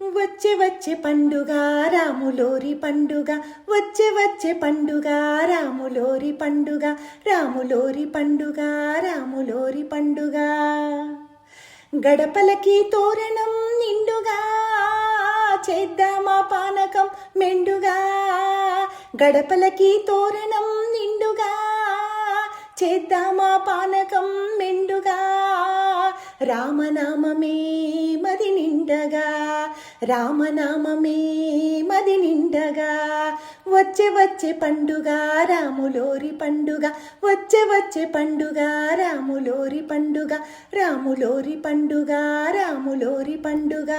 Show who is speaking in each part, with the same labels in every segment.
Speaker 1: వచ్చే వచ్చే పండుగ రాములోరి పండుగ, వచ్చే వచ్చే పండుగ రాములోరి పండుగ, రాములోరి పండుగ, రాములోరి పండుగ. గడపలకి తోరణం నిండుగా చేద్దామా పానకం మెండుగా, గడపలకి తోరణం నిండుగా చేద్దామా పానకం మెండుగా. రామనామమే మది నిండగా, రామనామమే మది నిండగా. వచ్చే వచ్చే పండుగ రాములోరి పండుగ, వచ్చే వచ్చే పండుగ రాములోరి పండుగ, రాములోరి పండుగ, రాములోరి పండుగ.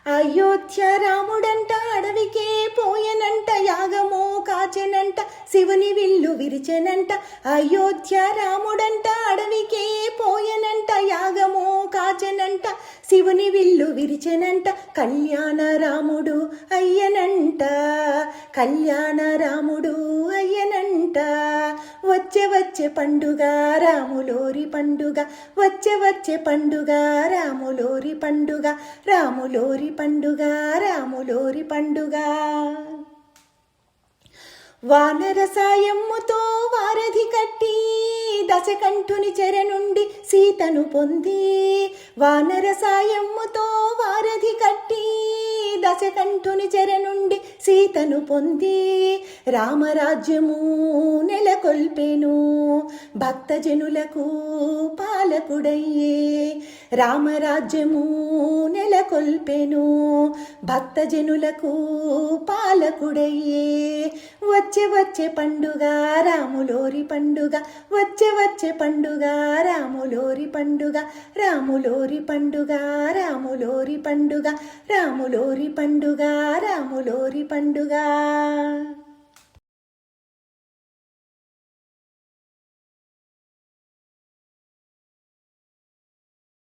Speaker 1: అయోధ్య రాముడంట అడవికే పోయెనంట, యాగమో కాచెనంట శివుని విల్లు విరిచెనంట. అయోధ్య రాముడంట అడవికే పోయెనంట, యాగమో కాచెనంట శివుని విల్లు విరిచెనంట. కళ్యాణ రాముడు అయ్యనంట, కళ్యాణ రాముడు అయ్యనంట. వచ్చే వచ్చే పండుగ రాములోరి పండుగ, వచ్చే వచ్చే పండుగ రాములోరి పండుగ, రాములోరి పండుగ, రాములోరి పండుగ. వానర సాయమ్ముతో వారధి కట్టి దశకంఠుని చెర నుండి సీతను పొంది, వానర సాయమ్ముతో వారధి కట్టి దశకంఠుని చెర నుండి సీతను పొంది. రామరాజ్యము నెలకొల్పెను భక్తజనులకు పాలకుడయ్యే, రామరాజ్యము నెలకొల్పెను భక్తజనులకు పాలకుడయ్యే. వచ్చే వచ్చే పండుగ రాములోరి పండుగ, వచ్చే వచ్చే పండుగ రాములోరి పండుగ, రాములోరి పండుగ, రాములోరి పండుగ, రాములోరి పండుగ, రాములోరి పండుగ.